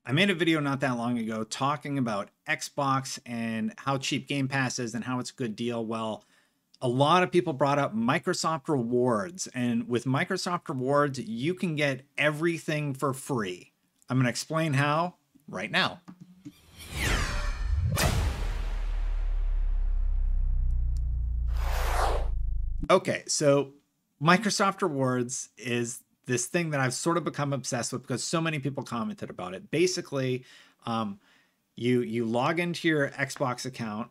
I made a video not that long ago talking about Xbox and how cheap Game Pass is and how it's a good deal. Well, a lot of people brought up Microsoft Rewards, and with Microsoft Rewards, you can get everything for free. I'm going to explain how right now. Okay, so Microsoft Rewards is this thing that I've sort of become obsessed with because so many people commented about it. Basically, um, you log into your Xbox account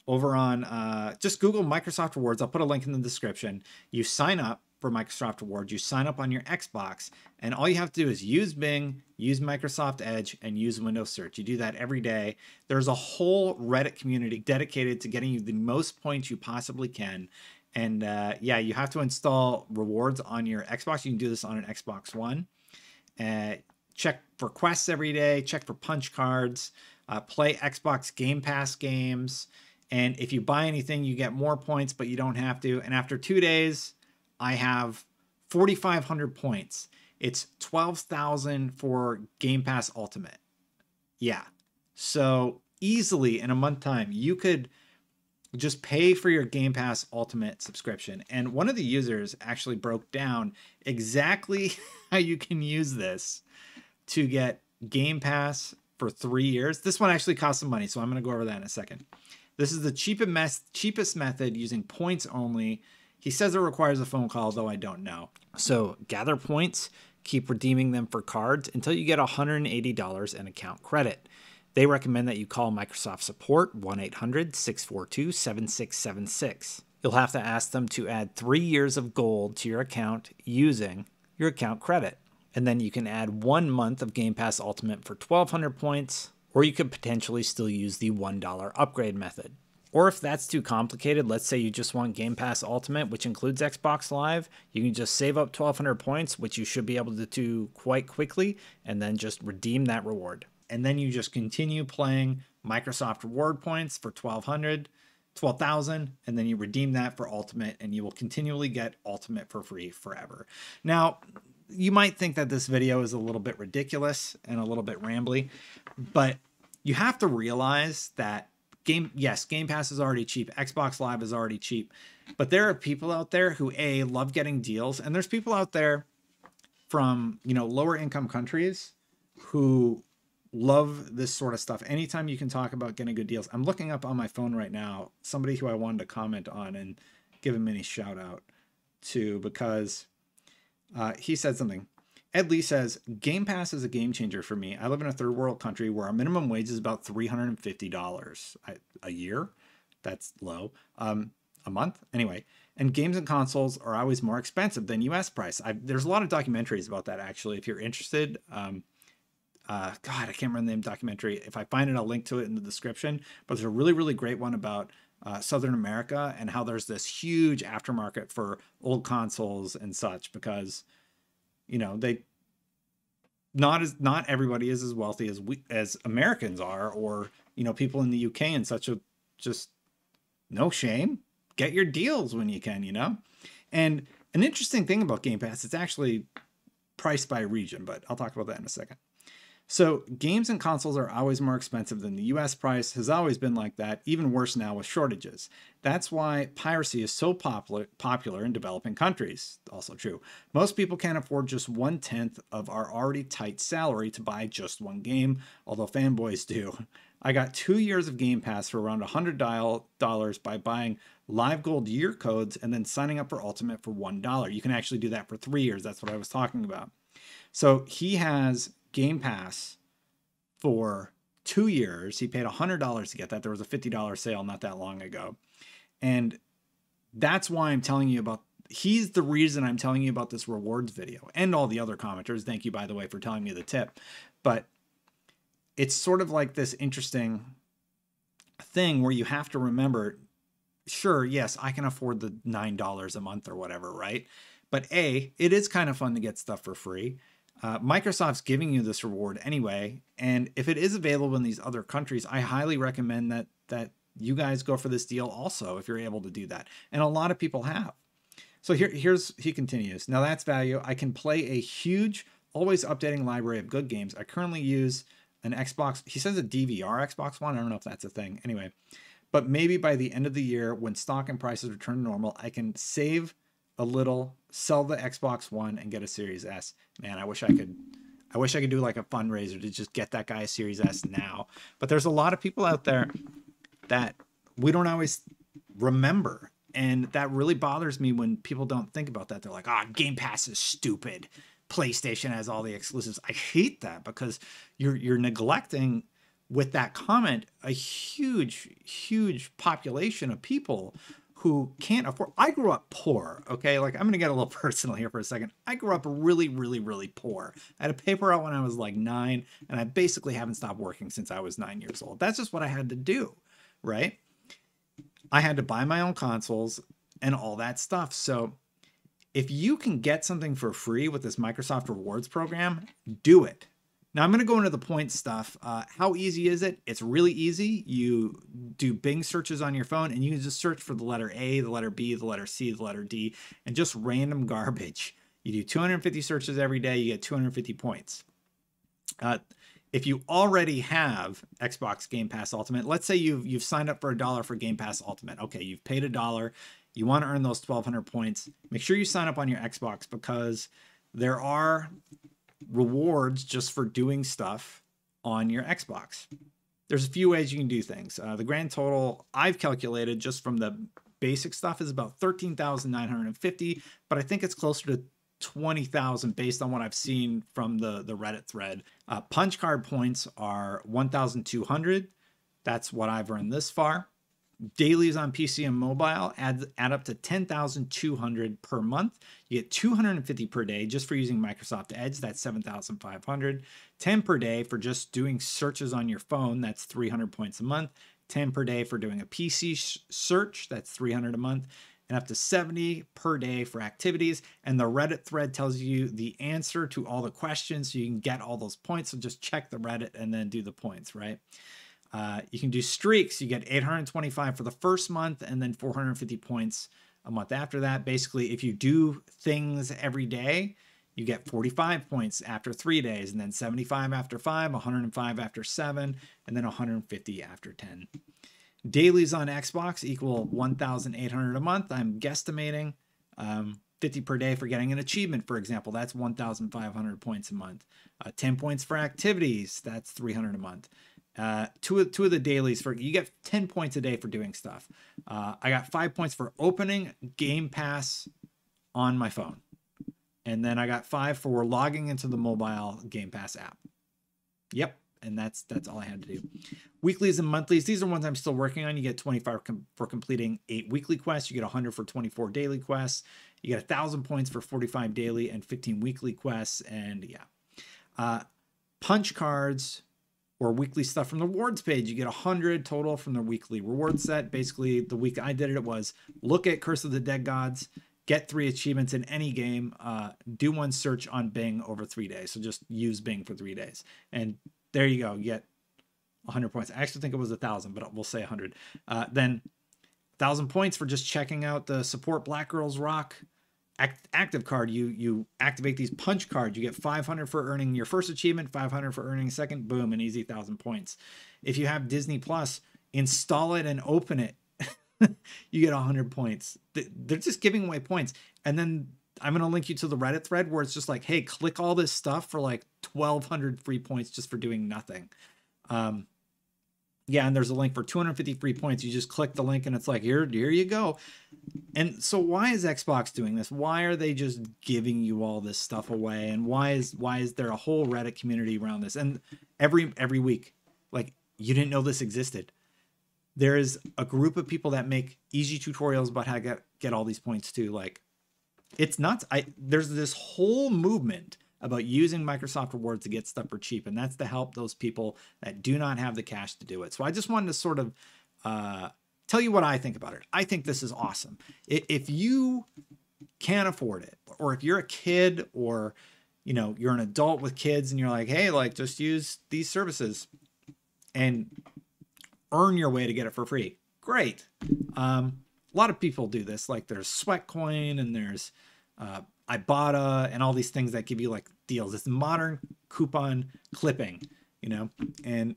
over on just Google Microsoft Rewards. I'll put a link in the description. You sign up for Microsoft Rewards. You sign up on your Xbox, and all you have to do is use Bing, use Microsoft Edge, and use Windows Search. You do that every day. There's a whole Reddit community dedicated to getting you the most points you possibly can. And yeah, you have to install rewards on your Xbox. You can do this on an Xbox One. Check for quests every day. Check for punch cards. Play Xbox Game Pass games. And if you buy anything, you get more points, but you don't have to. And after 2 days, I have 4,500 points. It's 12,000 for Game Pass Ultimate. Yeah. So easily in a month time, you could just pay for your Game Pass Ultimate subscription. And one of the users actually broke down exactly how you can use this to get Game Pass for 3 years. This one actually costs some money, so I'm going to go over that in a second. This is the cheapest method using points only. He says it requires a phone call, though I don't know. So gather points, keep redeeming them for cards until you get $180 in account credit. They recommend that you call Microsoft support 1-800-642-7676. You'll have to ask them to add 3 years of gold to your account using your account credit. And then you can add 1 month of Game Pass Ultimate for 1,200 points, or you could potentially still use the $1 upgrade method. Or if that's too complicated, let's say you just want Game Pass Ultimate, which includes Xbox Live, you can just save up 1,200 points, which you should be able to do quite quickly, and then just redeem that reward. And then you just continue playing Microsoft Reward points for 12,000, and then you redeem that for Ultimate, and you will continually get Ultimate for free forever. Now, you might think that this video is a little bit ridiculous and a little bit rambly, but you have to realize that Game Pass is already cheap. Xbox Live is already cheap, but there are people out there who love getting deals, and there's people out there from, lower income countries who love this sort of stuff. Anytime you can talk about getting good deals. I'm looking up on my phone right now somebody who I wanted to comment on and give a mini shout out to, because he said something. Ed Lee says, Game Pass is a game changer for me. I live in a third world country where our minimum wage is about $350 a year. That's low. A month? Anyway. And games and consoles are always more expensive than US price. There's a lot of documentaries about that, actually, if you're interested. God, I can't remember the name of the documentary. If I find it, I'll link to it in the description. But there's a really, really great one about Southern America and how there's this huge aftermarket for old consoles and such, because not everybody is as wealthy as Americans are, or people in the UK and such. Just no shame, get your deals when you can. And an interesting thing about Game Pass, it's actually priced by region, but I'll talk about that in a second. So games and consoles are always more expensive than the US price, has always been like that, even worse now with shortages. That's why piracy is so popular in developing countries. Also true. Most people can't afford just 1/10 of our already tight salary to buy just one game, although fanboys do. I got 2 years of Game Pass for around $100 by buying Live Gold year codes and then signing up for Ultimate for $1. You can actually do that for 3 years. That's what I was talking about. So he has Game Pass for 2 years. He paid $100 to get that. There was a $50 sale not that long ago. And that's why I'm telling you about, he's the reason I'm telling you about this rewards video, and all the other commenters. Thank you, by the way, for telling me the tip. But it's sort of like this interesting thing where you have to remember, sure, yes, I can afford the $9 a month or whatever, right? But it is kind of fun to get stuff for free. Microsoft's giving you this reward anyway, and if it is available in these other countries, I highly recommend that you guys go for this deal also, if you're able to do that. And a lot of people have. So he continues. Now that's value. I can play a huge always updating library of good games. I currently use an Xbox. He says a DVR Xbox One. I don't know if that's a thing. Anyway, but maybe by the end of the year, when stock and prices return to normal, I can save a little, sell the Xbox One, and get a Series S. Man, I wish I could do like a fundraiser to just get that guy a Series S now. But there's a lot of people out there that we don't always remember. And that really bothers me when people don't think about that. They're like, Game Pass is stupid. PlayStation has all the exclusives. I hate that because you're neglecting, with that comment, a huge population of people who can't afford. I grew up poor, okay? Like, I'm going to get a little personal here for a second. I grew up really poor. I had a paper out when I was like 9, and I basically haven't stopped working since I was 9 years old. That's just what I had to do, right? I had to buy my own consoles and all that stuff. So if you can get something for free with this Microsoft Rewards program, do it. Now I'm going to go into the points stuff. How easy is it? It's really easy. You do Bing searches on your phone and you can just search for the letter A, the letter B, the letter C, the letter D, and just random garbage. You do 250 searches every day, you get 250 points. If you already have Xbox Game Pass Ultimate, let's say you've signed up for $1 for Game Pass Ultimate. Okay, you've paid $1. You want to earn those 1,200 points. Make sure you sign up on your Xbox because there are rewards just for doing stuff on your Xbox. There's a few ways you can do things. The grand total I've calculated just from the basic stuff is about 13,950, but I think it's closer to 20,000 based on what I've seen from the Reddit thread. Punch card points are 1,200. That's what I've earned this far. Dailies on PC and mobile add up to 10,200 per month. You get 250 per day just for using Microsoft Edge. That's 7,500. 10 per day for just doing searches on your phone. That's 300 points a month. 10 per day for doing a PC search. That's 300 a month. And up to 70 per day for activities. And the Reddit thread tells you the answer to all the questions so you can get all those points. So just check the Reddit and then do the points, right? You can do streaks. You get 825 for the first month and then 450 points a month after that. Basically, if you do things every day, you get 45 points after 3 days, and then 75 after 5, 105 after 7, and then 150 after 10. Dailies on Xbox equal 1,800 a month. I'm guesstimating 50 per day for getting an achievement, for example. That's 1,500 points a month. 10 points for activities. That's 300 a month. Two of the dailies you get 10 points a day for doing stuff. I got 5 points for opening Game Pass on my phone. And then I got 5 for logging into the mobile Game Pass app. Yep. And that's all I had to do. Weeklies and monthlies. These are ones I'm still working on. You get 25 for completing 8 weekly quests. You get 100 for 24 daily quests. You get 1,000 points for 45 daily and 15 weekly quests. And yeah, punch cards or weekly stuff from the rewards page. You get 100 total from the weekly reward set. Basically, the week I did it was look at Curse of the Dead Gods, get 3 achievements in any game, do 1 search on Bing over 3 days. So just use Bing for 3 days. And there you go. You get 100 points. I actually think it was 1,000, but we'll say 100. Then 1,000 points for just checking out the Support Black Girls Rock active card. You activate these punch cards. You get 500 for earning your first achievement, 500 for earning second. Boom, an easy 1,000 points. If you have Disney Plus, install it and open it. You get 100 points. They're just giving away points. And then I'm going to link you to the Reddit thread where it's just like, hey, click all this stuff for like 1,200 free points just for doing nothing. Yeah, and there's a link for 250 free points. You just click the link and it's like, here you go. And so why is Xbox doing this? Why are they just giving you all this stuff away? And why is there a whole Reddit community around this? And every week, like, you didn't know this existed. There is a group of people that make easy tutorials about how to get all these points too. Like, it's nuts. There's this whole movement about using Microsoft Rewards to get stuff for cheap, and that's to help those people that do not have the cash to do it. So I just wanted to sort of tell you what I think about it. I think this is awesome. If you can't afford it, or if you're a kid, or you're an adult with kids and you're like, hey, like, just use these services and earn your way to get it for free. Great. A lot of people do this. Like, there's Sweatcoin and there's Ibotta and all these things that give you like deals. It's modern coupon clipping, you know, and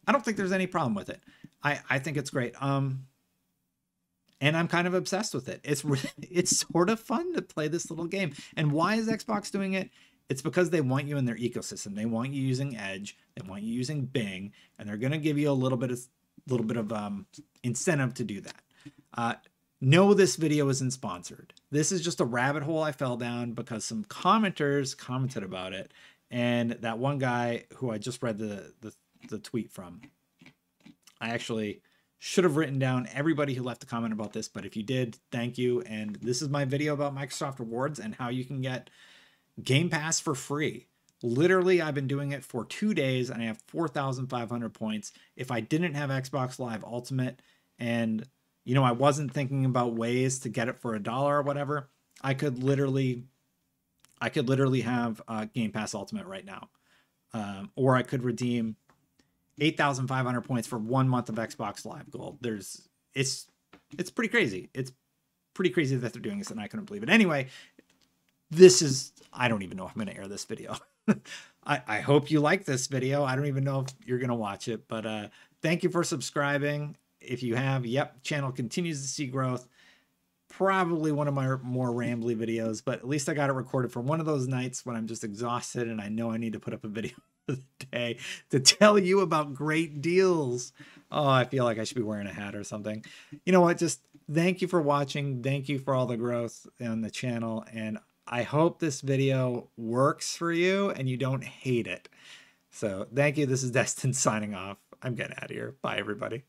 I don't think there's any problem with it. I think it's great. And I'm kind of obsessed with it. It's sort of fun to play this little game. And why is Xbox doing it? It's because they want you in their ecosystem. They want you using Edge. They want you using Bing, and they're going to give you a little bit of incentive to do that. No, this video isn't sponsored. This is just a rabbit hole I fell down because some commenters commented about it, and that one guy who I just read the tweet from, I actually should have written down everybody who left a comment about this, but if you did, thank you. And this is my video about Microsoft Rewards and how you can get Game Pass for free. Literally, I've been doing it for 2 days and I have 4,500 points. If I didn't have Xbox Live Ultimate and, you know, I wasn't thinking about ways to get it for $1 or whatever, I could literally have Game Pass Ultimate right now. Or I could redeem 8,500 points for 1 month of Xbox Live Gold. It's pretty crazy. It's pretty crazy that they're doing this, and I couldn't believe it. Anyway, I don't even know if I'm going to air this video. I hope you like this video. I don't even know if you're going to watch it, but thank you for subscribing. If you have, channel continues to see growth. Probably one of my more rambly videos, but at least I got it recorded for one of those nights when I'm just exhausted and I know I need to put up a video for the day to tell you about great deals. Oh, I feel like I should be wearing a hat or something. You know what? Just thank you for watching. Thank you for all the growth on the channel. And I hope this video works for you and you don't hate it. So thank you. This is Destin signing off. I'm getting out of here. Bye, everybody.